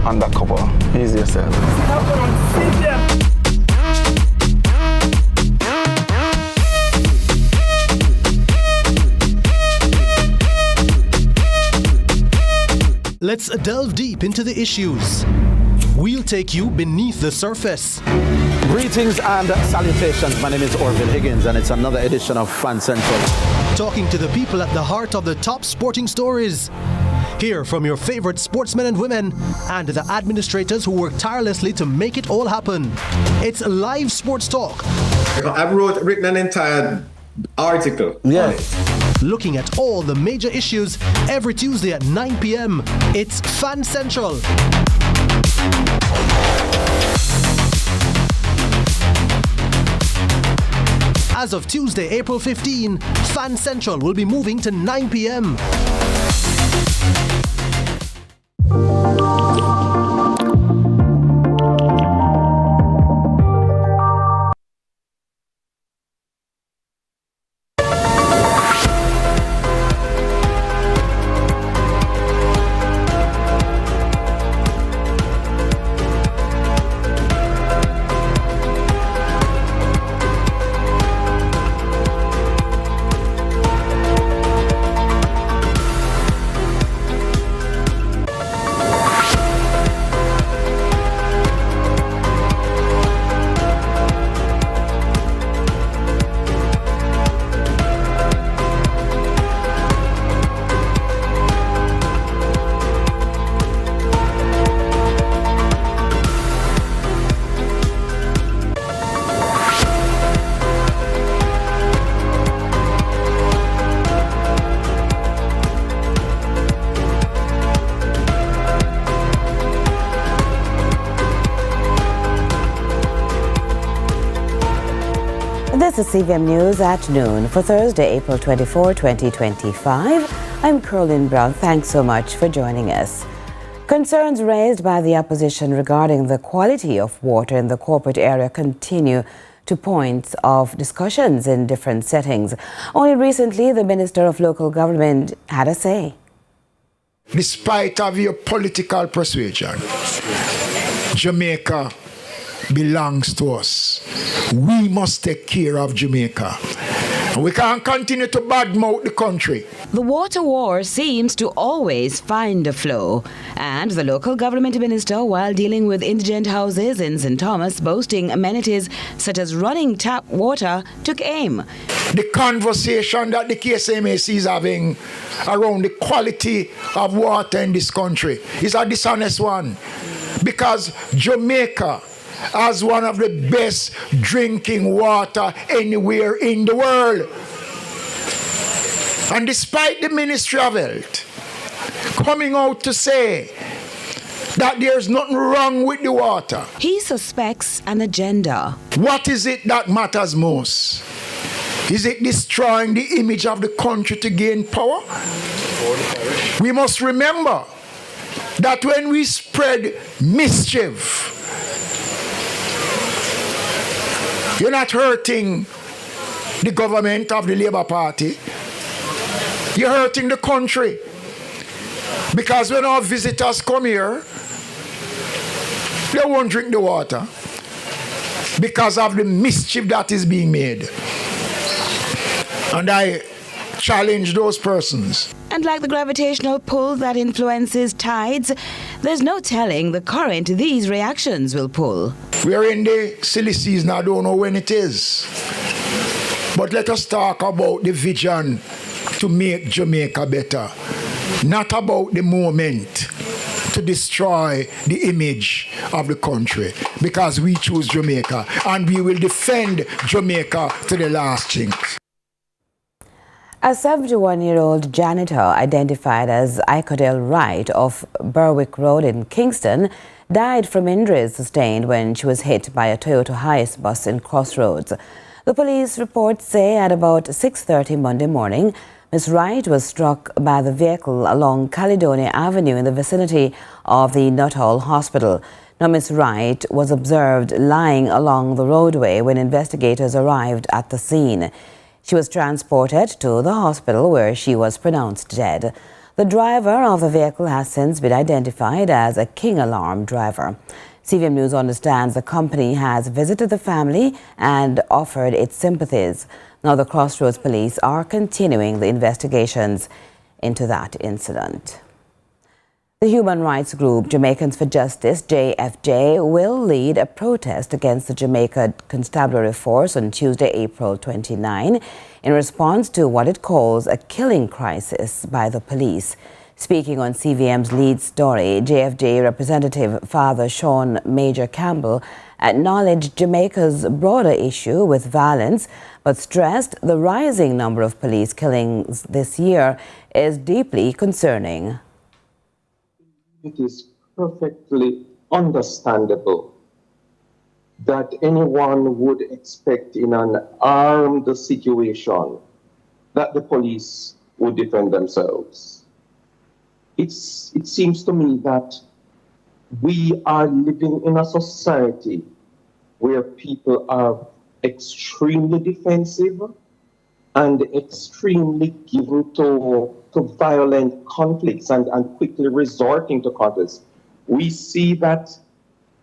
undercover. Ease yourself. Let's delve deep into the issues. We'll take you beneath the surface. Greetings and salutations. My name is Orville Higgins and it's another edition of Fan Central. Talking to the people at the heart of the top sporting stories. Hear from your favorite sportsmen and women and the administrators who work tirelessly to make it all happen. It's live sports talk. I've written an entire article. Yeah. Looking at all the major issues every Tuesday at 9 p.m. It's Fan Central. As of Tuesday, April 15, Fan Central will be moving to 9 p.m. This is CVM News at noon for Thursday, April 24, 2025. I'm Caroline Brown. Thanks so much for joining us. Concerns raised by the opposition regarding the quality of water in the corporate area continue to points of discussions in different settings. Only recently, the Minister of Local Government had a say. Despite of your political persuasion, Jamaica belongs to us. We must take care of Jamaica. And we can't continue to badmouth the country. The water war seems to always find a flow. And the local government minister, while dealing with indigent houses in St. Thomas boasting amenities such as running tap water, took aim. The conversation that the KSMAC is having around the quality of water in this country is a dishonest one. Because Jamaica as one of the best drinking water anywhere in the world. And despite the Ministry of Health coming out to say that there's nothing wrong with the water, he suspects an agenda. What is it that matters most? Is it destroying the image of the country to gain power? We must remember that when we spread mischief, you're not hurting the government of the Labour Party. You're hurting the country. Because when our visitors come here, they won't drink the water because of the mischief that is being made. And I challenge those persons. And like the gravitational pull that influences tides, there's no telling the current these reactions will pull. We are in the silly season, I don't know when it is. But let us talk about the vision to make Jamaica better. Not about the moment to destroy the image of the country. Because we choose Jamaica and we will defend Jamaica to the last chink. A 71-year-old janitor identified as Icodale Wright of Berwick Road in Kingston died from injuries sustained when she was hit by a Toyota Hiace bus in Crossroads. The police reports say at about 6:30 Monday morning, Ms. Wright was struck by the vehicle along Caledonia Avenue in the vicinity of the Nuttall Hospital. Now, Ms. Wright was observed lying along the roadway when investigators arrived at the scene. She was transported to the hospital where she was pronounced dead. The driver of the vehicle has since been identified as a King Alarm driver. CVM News understands the company has visited the family and offered its sympathies. Now the Crossroads Police are continuing the investigations into that incident. The human rights group Jamaicans for Justice, JFJ, will lead a protest against the Jamaica Constabulary Force on Tuesday, April 29, in response to what it calls a killing crisis by the police. Speaking on CVM's lead story, JFJ Representative Father Sean Major Campbell acknowledged Jamaica's broader issue with violence, but stressed the rising number of police killings this year is deeply concerning. It is perfectly understandable that anyone would expect in an armed situation that the police would defend themselves. It seems to me that we are living in a society where people are extremely defensive and extremely given to violent conflicts and quickly resorting to conflicts. We see that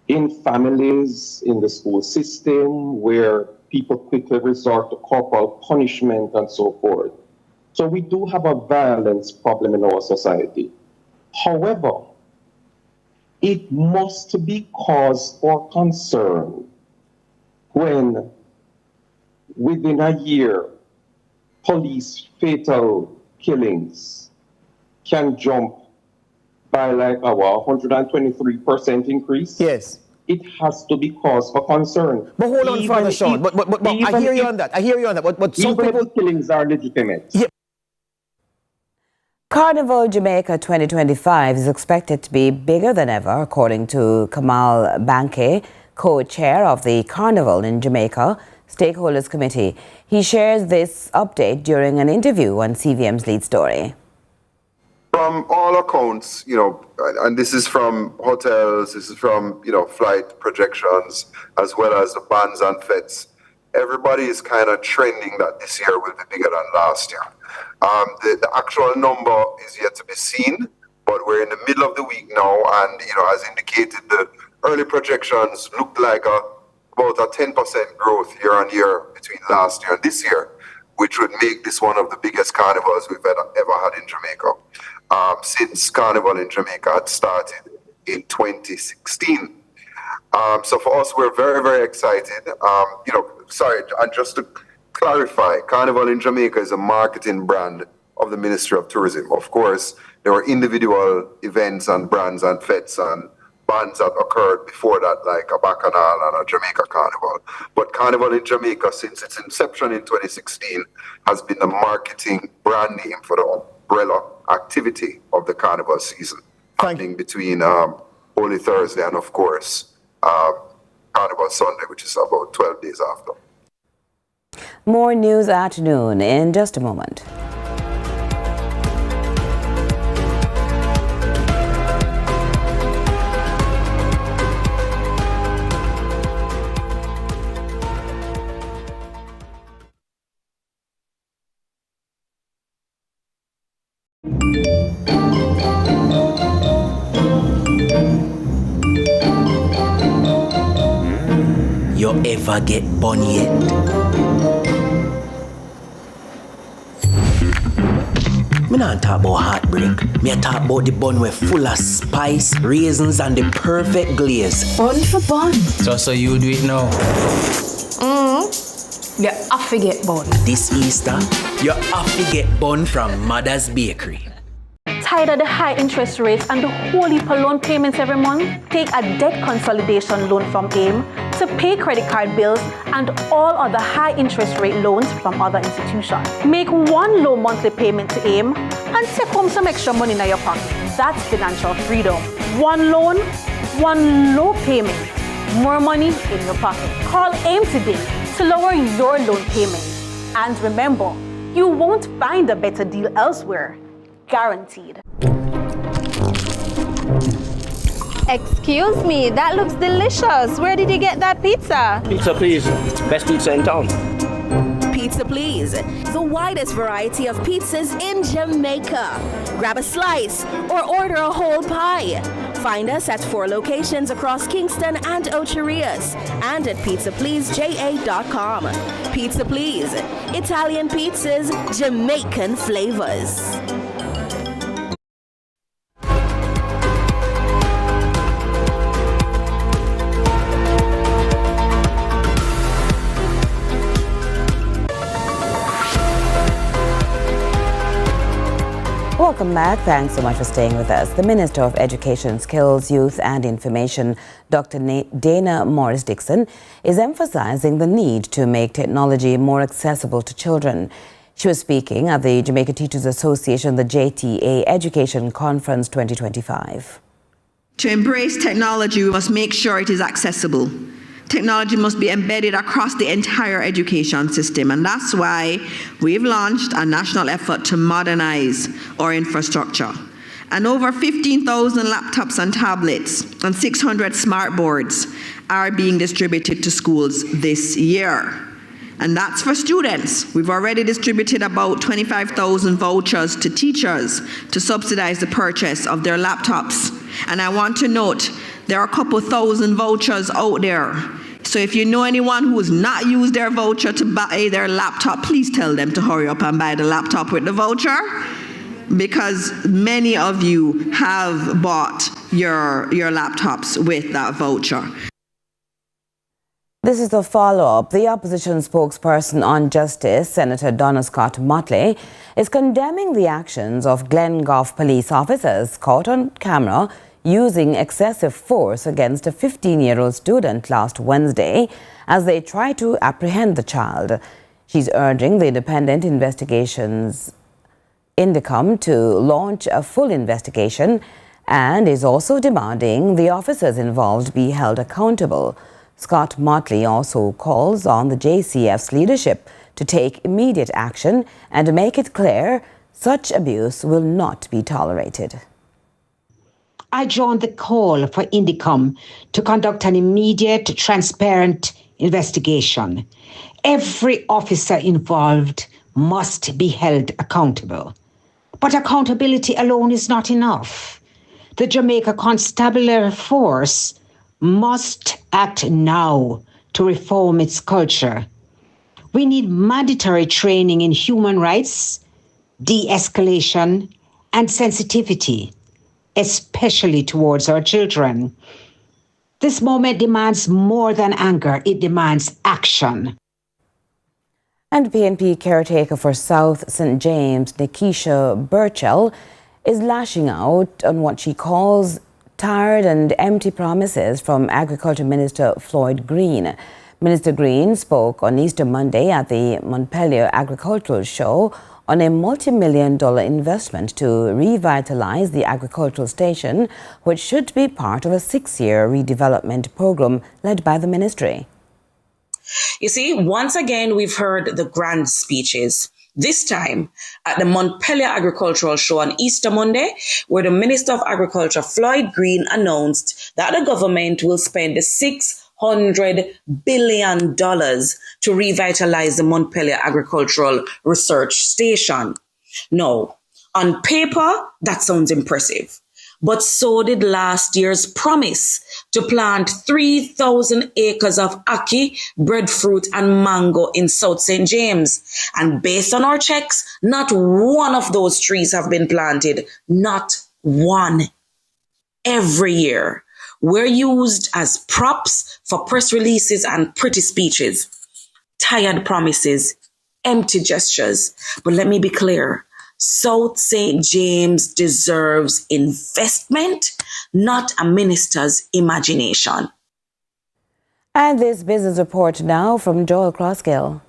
in families, in the school system, where people quickly resort to corporal punishment and so forth. So we do have a violence problem in our society. However, it must be cause for concern when within a year, police fatal killings can jump by like a 123% increase. Yes. It has to be cause for concern. But hold on, Father Sean. But I hear you on that. But some even people... if killings are legitimate. Yeah. Carnival Jamaica 2025 is expected to be bigger than ever, according to Kamal Banke, co-chair of the Carnival in Jamaica Stakeholders Committee. He shares this update during an interview on CVM's lead story. From all accounts, and this is from hotels, this is from, flight projections, as well as the bands and feds. Everybody is kind of trending that this year will be bigger than last year. The actual number is yet to be seen, but we're in the middle of the week now, and, as indicated, the early projections looked like about a 10% growth year on year between last year and this year, which would make this one of the biggest carnivals we've ever had in Jamaica. Since Carnival in Jamaica had started in 2016. So for us, we're very, very excited. And just to clarify, Carnival in Jamaica is a marketing brand of the Ministry of Tourism. Of course, there were individual events and brands and fetes and bands that occurred before that, like a Bacchanal and a Jamaica Carnival. But Carnival in Jamaica, since its inception in 2016, has been the marketing brand name for the umbrella activity of the Carnival season, happening between Holy Thursday and, of course, Carnival Sunday, which is about 12 days after. More news at noon in just a moment. You ever get bun yet? Me not talk about heartbreak. Me talk about the bun with full of spice, raisins, and the perfect glaze. Bun for bun. So you do it now. You have to get bun. This Easter, you have to get bun from Mother's Bakery. Tired of the high interest rates and the whole heap of loan payments every month? Take a debt consolidation loan from AIM to pay credit card bills and all other high interest rate loans from other institutions. Make one low monthly payment to AIM and take home some extra money in your pocket. That's financial freedom. One loan, one low payment, more money in your pocket. Call AIM today to lower your loan payment. And remember, you won't find a better deal elsewhere. Guaranteed. Excuse me, that looks delicious. Where did you get that pizza? Pizza, please. Best pizza in town. Pizza Please, the widest variety of pizzas in Jamaica. Grab a slice or order a whole pie. Find us at 4 locations across Kingston and Ocho Rios and at pizzapleaseja.com. Pizza Please, Italian pizzas, Jamaican flavors. Welcome back. Thanks so much for staying with us. The Minister of Education, Skills, Youth and Information, Dr. Dana Morris-Dixon, is emphasizing the need to make technology more accessible to children. She was speaking at the Jamaica Teachers Association, the JTA Education Conference 2025. To embrace technology, we must make sure it is accessible. Technology must be embedded across the entire education system, and that's why we've launched a national effort to modernize our infrastructure. And over 15,000 laptops and tablets and 600 smart boards are being distributed to schools this year. And that's for students. We've already distributed about 25,000 vouchers to teachers to subsidize the purchase of their laptops. And I want to note, there are a couple thousand vouchers out there. So if you know anyone who has not used their voucher to buy their laptop, please tell them to hurry up and buy the laptop with the voucher, because many of you have bought your laptops with that voucher. This is the follow-up. The opposition spokesperson on justice, Senator Donna Scott Motley, is condemning the actions of Glengough police officers caught on camera using excessive force against a 15-year-old student last Wednesday as they try to apprehend the child. She's urging the Independent Investigations Indicom to launch a full investigation and is also demanding the officers involved be held accountable. Scott Motley also calls on the JCF's leadership to take immediate action and to make it clear such abuse will not be tolerated. I join the call for Indicom to conduct an immediate, transparent investigation. Every officer involved must be held accountable. But accountability alone is not enough. The Jamaica Constabulary Force must act now to reform its culture. We need mandatory training in human rights, de-escalation, and sensitivity, especially towards our children. This moment demands more than anger, it demands action. And PNP caretaker for South St. James, Nikisha Burchell, is lashing out on what she calls tired and empty promises from Agriculture Minister Floyd Green. Minister Green spoke on Easter Monday at the Montpelier Agricultural Show on a multi-million-dollar investment to revitalize the agricultural station, which should be part of a 6-year redevelopment program led by the ministry. You see, once again, we've heard the grand speeches. This time at the Montpelier Agricultural Show on Easter Monday, where the Minister of Agriculture, Floyd Green, announced that the government will spend $600 billion to revitalize the Montpelier Agricultural Research Station. Now, on paper, that sounds impressive. But so did last year's promise to plant 3,000 acres of ackee, breadfruit and mango in South St. James. And based on our checks, not one of those trees have been planted. Not one. Every year, we're used as props for press releases and pretty speeches. Tired promises, empty gestures. But let me be clear. South St. James deserves investment, not a minister's imagination. And this business report now from Joel Crosskill.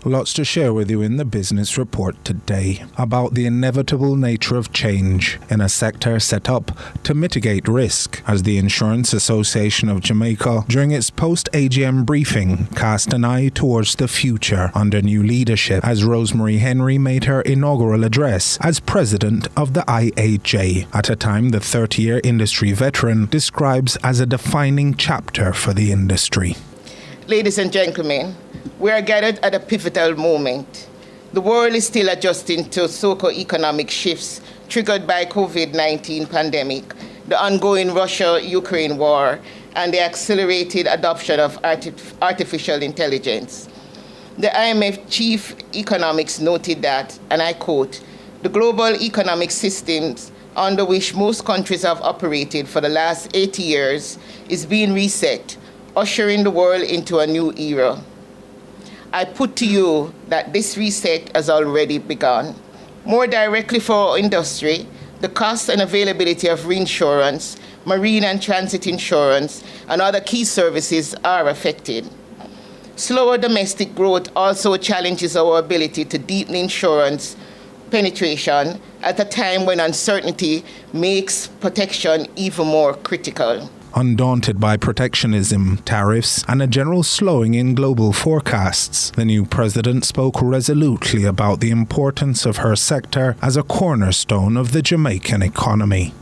Lots to share with you in the business report today about the inevitable nature of change in a sector set up to mitigate risk, as the Insurance Association of Jamaica, during its post-AGM briefing, cast an eye towards the future under new leadership as Rosemary Henry made her inaugural address as president of the IAJ, at a time the 30-year industry veteran describes as a defining chapter for the industry. Ladies and gentlemen, we are gathered at a pivotal moment. The world is still adjusting to socio-economic shifts triggered by COVID-19 pandemic, the ongoing Russia-Ukraine war, and the accelerated adoption of artificial intelligence. The IMF chief economics noted that, and I quote, "The global economic systems under which most countries have operated for the last 80 years is being reset, ushering the world into a new era." I put to you that this reset has already begun. More directly for our industry, the cost and availability of reinsurance, marine and transit insurance, and other key services are affected. Slower domestic growth also challenges our ability to deepen insurance penetration at a time when uncertainty makes protection even more critical. Undaunted by protectionism, tariffs, and a general slowing in global forecasts, the new president spoke resolutely about the importance of her sector as a cornerstone of the Jamaican economy.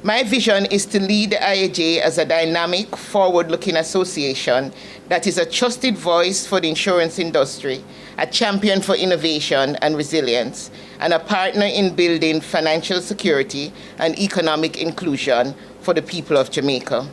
My vision is to lead the IAJ as a dynamic, forward-looking association that is a trusted voice for the insurance industry, a champion for innovation and resilience, and a partner in building financial security and economic inclusion for the people of Jamaica.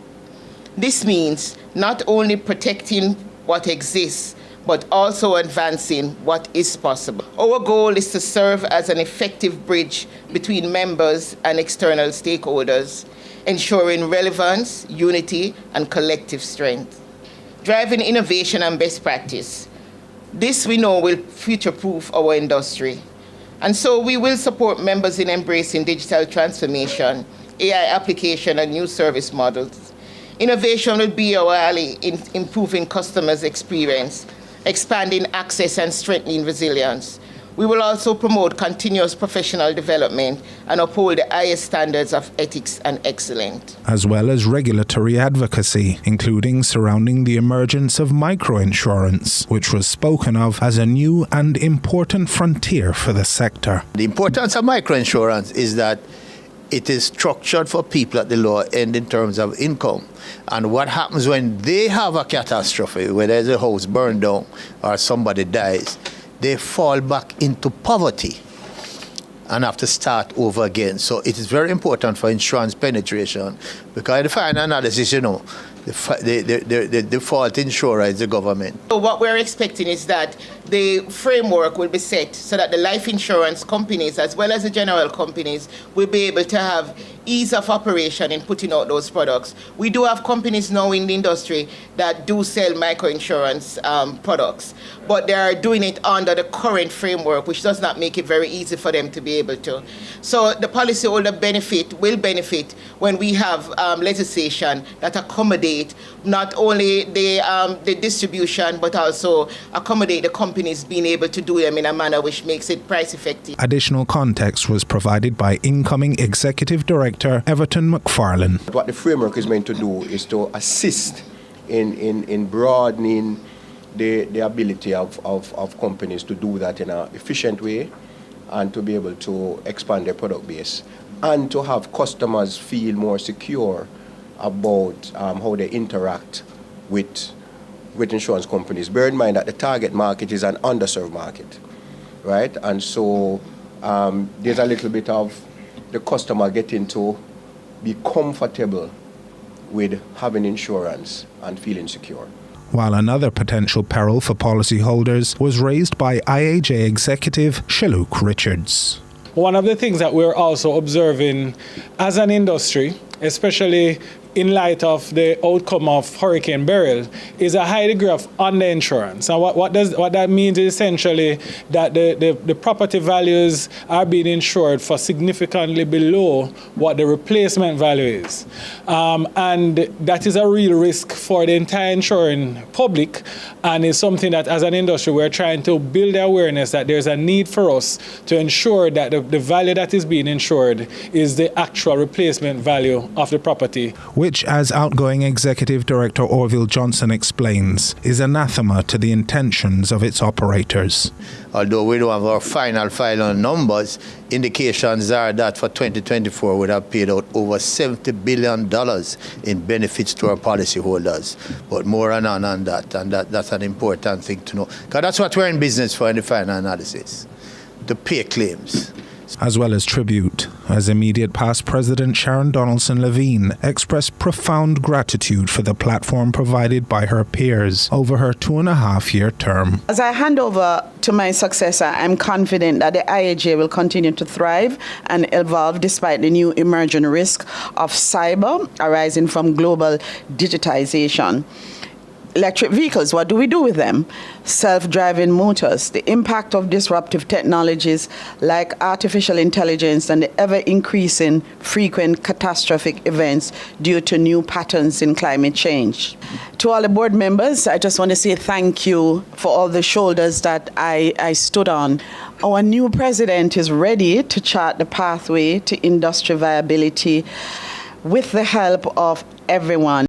This means not only protecting what exists, but also advancing what is possible. Our goal is to serve as an effective bridge between members and external stakeholders, ensuring relevance, unity, and collective strength. Driving innovation and best practice. This we know will future-proof our industry. And so we will support members in embracing digital transformation, AI application, and new service models. Innovation will be our ally in improving customers' experience, expanding access, and strengthening resilience. We will also promote continuous professional development and uphold the highest standards of ethics and excellence. As well as regulatory advocacy, including surrounding the emergence of microinsurance, which was spoken of as a new and important frontier for the sector. The importance of microinsurance is that it is structured for people at the lower end in terms of income. And what happens when they have a catastrophe, where there's a house burned down or somebody dies, they fall back into poverty and have to start over again. So it is very important for insurance penetration, because the final analysis, the default insurer is the government. So what we're expecting is that the framework will be set so that the life insurance companies, as well as the general companies, will be able to have ease of operation in putting out those products. We do have companies now in the industry that do sell microinsurance products, but they are doing it under the current framework, which does not make it very easy for them to be able to. So the policyholder will benefit when we have legislation that accommodate not only the distribution, but also accommodate the companies being able to do them in a manner which makes it price effective. Additional context was provided by incoming Executive Director Everton McFarlane. What the framework is meant to do is to assist in broadening the ability of companies to do that in an efficient way, and to be able to expand their product base, and to have customers feel more secure about how they interact with insurance companies. Bear in mind that the target market is an underserved market, right? And so there's a little bit of the customer getting to be comfortable with having insurance and feeling secure. While another potential peril for policyholders was raised by IAJ executive Shaluk Richards. One of the things that we're also observing as an industry, especially in light of the outcome of Hurricane Beryl is a high degree of underinsurance. And what that means is essentially that the property values are being insured for significantly below what the replacement value is. And that is a real risk for the entire insuring public, and is something that as an industry we're trying to build the awareness that there's a need for us to ensure that the value that is being insured is the actual replacement value of the property. Which, as outgoing Executive Director Orville Johnson explains, is anathema to the intentions of its operators. Although we don't have our final numbers, indications are that for 2024 we have paid out over $70 billion in benefits to our policyholders. But more on that, and that's an important thing to know. Because that's what we're in business for in the final analysis, to pay claims. As well as tribute, as immediate past President Sharon Donaldson Levine expressed profound gratitude for the platform provided by her peers over her 2.5-year term. As I hand over to my successor, I'm confident that the IAJ will continue to thrive and evolve despite the new emerging risk of cyber arising from global digitization. Electric vehicles, what do we do with them? Self-driving motors, the impact of disruptive technologies like artificial intelligence and the ever-increasing frequent catastrophic events due to new patterns in climate change. To all the board members, I just want to say thank you for all the shoulders that I stood on. Our new president is ready to chart the pathway to industry viability with the help of everyone.